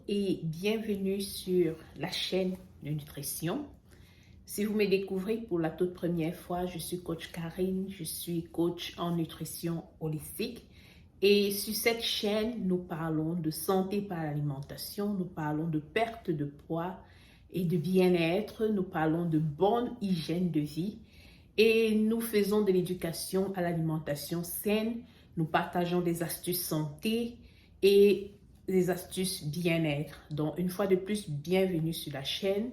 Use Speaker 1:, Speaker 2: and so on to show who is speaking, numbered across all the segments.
Speaker 1: et bienvenue sur la chaîne de nutrition. Si vous me découvrez pour la toute première fois, je suis coach Karine, je suis coach en nutrition holistique et sur cette chaîne, nous parlons de santé par l'alimentation, nous parlons de perte de poids et de bien-être, nous parlons de bonne hygiène de vie et nous faisons de l'éducation à l'alimentation saine, nous partageons des astuces santé et des astuces bien-être. Donc, une fois de plus, bienvenue sur la chaîne.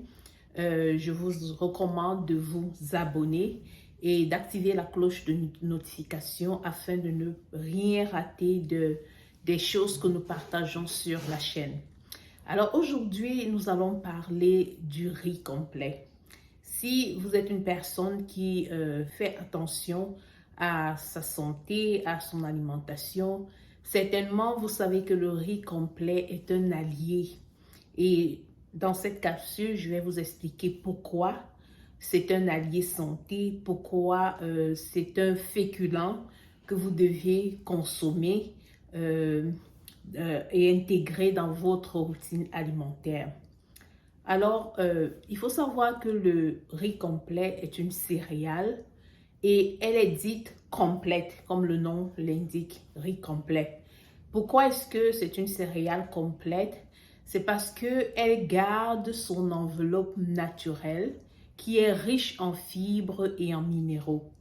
Speaker 1: Je vous recommande de vous abonner et d'activer la cloche de notification afin de ne rien rater des choses que nous partageons sur la chaîne. Alors, aujourd'hui, nous allons parler du riz complet. Si vous êtes une personne qui fait attention à sa santé, à son alimentation, certainement vous savez que le riz complet est un allié. Et dans cette capsule, je vais vous expliquer pourquoi c'est un allié santé, pourquoi c'est un féculent que vous devez consommer et intégrer dans votre routine alimentaire. Alors, il faut savoir que le riz complet est une céréale et elle est dite complète, comme le nom l'indique, riz complet. Pourquoi est-ce que c'est une céréale complète? C'est parce qu'elle garde son enveloppe naturelle qui est riche en fibres et en minéraux.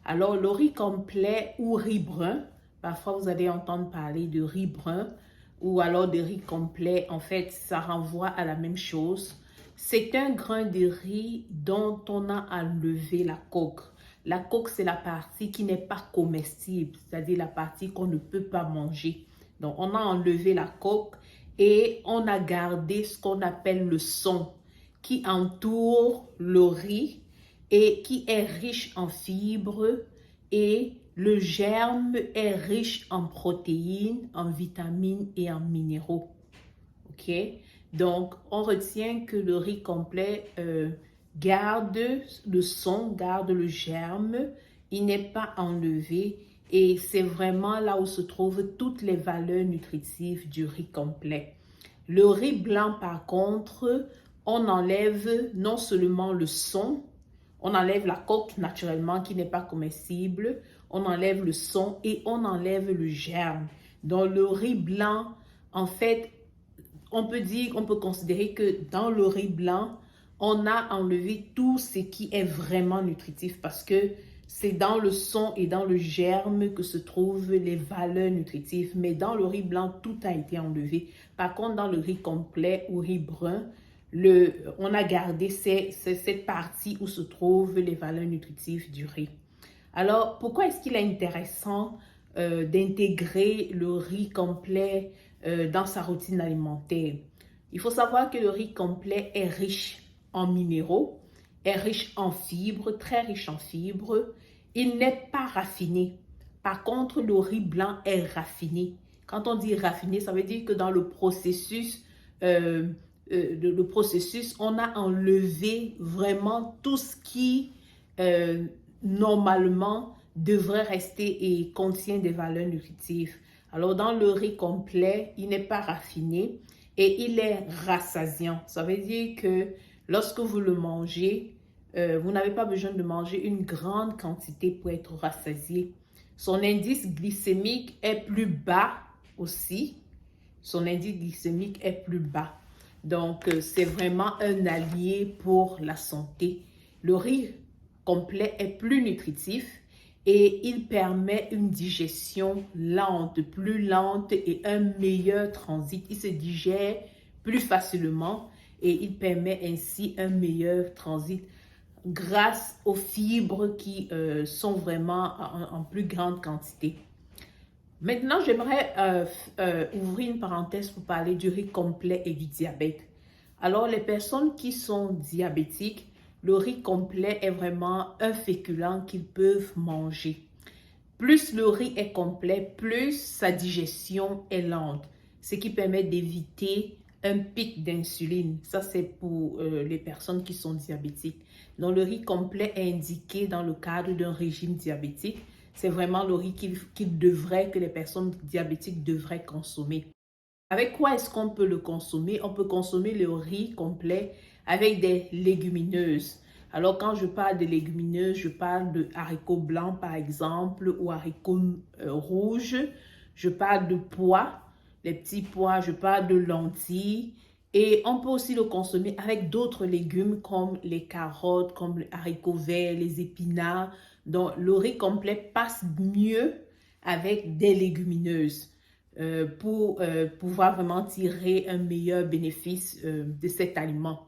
Speaker 1: Alors, le riz complet ou riz brun, parfois vous allez entendre parler de riz brun, ou alors de riz complet, en fait, ça renvoie à la même chose. C'est un grain de riz dont on a enlevé la coque. La coque, c'est la partie qui n'est pas comestible, c'est-à-dire la partie qu'on ne peut pas manger. Donc, on a enlevé la coque et on a gardé ce qu'on appelle le son qui entoure le riz et qui est riche en fibres et le germe est riche en protéines, en vitamines et en minéraux. OK? Donc, on retient que le riz complet garde le son, garde le germe, il n'est pas enlevé et c'est vraiment là où se trouvent toutes les valeurs nutritives du riz complet. Le riz blanc, par contre, on enlève non seulement le son, on enlève la coque naturellement qui n'est pas comestible, on enlève le son et on enlève le germe. Dans le riz blanc, en fait, on peut considérer que dans le riz blanc, on a enlevé tout ce qui est vraiment nutritif parce que c'est dans le son et dans le germe que se trouvent les valeurs nutritives. Mais dans le riz blanc, tout a été enlevé. Par contre, dans le riz complet ou riz brun, on a gardé cette partie où se trouvent les valeurs nutritives du riz. Alors, pourquoi est-ce qu'il est intéressant d'intégrer le riz complet dans sa routine alimentaire? Il faut savoir que le riz complet est riche en minéraux, est riche en fibres, très riche en fibres. Il n'est pas raffiné. Par contre, le riz blanc est raffiné. Quand on dit raffiné, ça veut dire que dans le processus, on a enlevé vraiment tout ce qui normalement devrait rester et contient des valeurs nutritives. Alors, dans le riz complet, il n'est pas raffiné et il est rassasiant. Ça veut dire que lorsque vous le mangez, vous n'avez pas besoin de manger une grande quantité pour être rassasié. Son indice glycémique est plus bas aussi. Son indice glycémique est plus bas. Donc, c'est vraiment un allié pour la santé. Le riz complet est plus nutritif et il permet une digestion lente, plus lente et un meilleur transit. Il se digère plus facilement et il permet ainsi un meilleur transit grâce aux fibres qui sont vraiment en plus grande quantité. Maintenant, j'aimerais ouvrir une parenthèse pour parler du riz complet et du diabète. Alors, les personnes qui sont diabétiques, le riz complet est vraiment un féculent qu'ils peuvent manger. Plus le riz est complet, plus sa digestion est lente, ce qui permet d'éviter un pic d'insuline. Ça, c'est pour les personnes qui sont diabétiques. Donc, le riz complet est indiqué dans le cadre d'un régime diabétique. C'est vraiment le riz que les personnes diabétiques devraient consommer. Avec quoi est-ce qu'on peut le consommer? On peut consommer le riz complet avec des légumineuses. Alors, quand je parle de légumineuses, je parle de haricots blancs, par exemple, ou haricots rouges. Je parle de pois, les petits pois, je parle de lentilles. Et on peut aussi le consommer avec d'autres légumes comme les carottes, comme les haricots verts, les épinards. Donc, le riz complet passe mieux avec des légumineuses pour pouvoir vraiment tirer un meilleur bénéfice de cet aliment.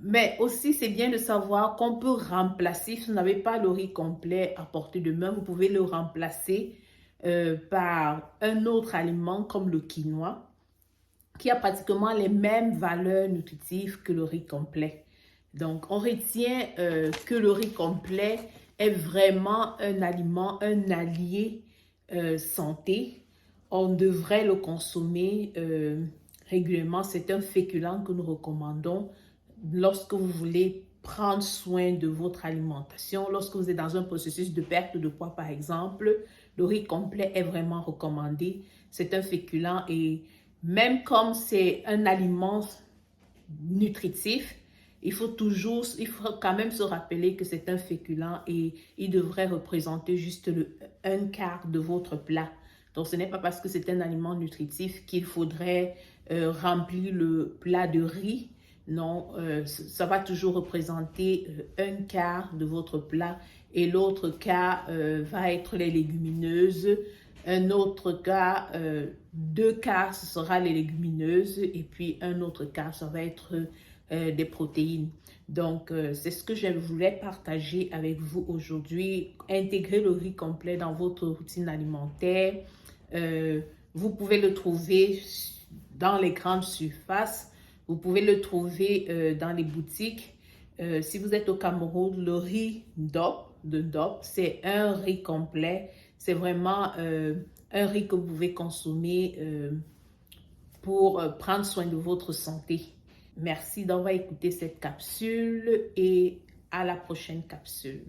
Speaker 1: Mais aussi, c'est bien de savoir qu'on peut remplacer, si vous n'avez pas le riz complet à portée de main, vous pouvez le remplacer par un autre aliment comme le quinoa, qui a pratiquement les mêmes valeurs nutritives que le riz complet. Donc, on retient que le riz complet est vraiment un aliment, un allié santé. On devrait le consommer régulièrement. C'est un féculent que nous recommandons lorsque vous voulez prendre soin de votre alimentation. Lorsque vous êtes dans un processus de perte de poids, par exemple, le riz complet est vraiment recommandé. C'est un féculent et même comme c'est un aliment nutritif, il faut quand même se rappeler que c'est un féculent et il devrait représenter juste un quart de votre plat. Donc, ce n'est pas parce que c'est un aliment nutritif qu'il faudrait remplir le plat de riz. Non, ça va toujours représenter un quart de votre plat et l'autre quart va être les légumineuses. Un autre cas, 2 quarts, ce sera les légumineuses et puis un autre quart, ça va être des protéines. Donc, c'est ce que je voulais partager avec vous aujourd'hui. Intégrer le riz complet dans votre routine alimentaire. Vous pouvez le trouver dans les grandes surfaces. Vous pouvez le trouver dans les boutiques. Si vous êtes au Cameroun, le riz DOP, c'est un riz complet. C'est vraiment un riz que vous pouvez consommer pour prendre soin de votre santé. Merci d'avoir écouté cette capsule et à la prochaine capsule.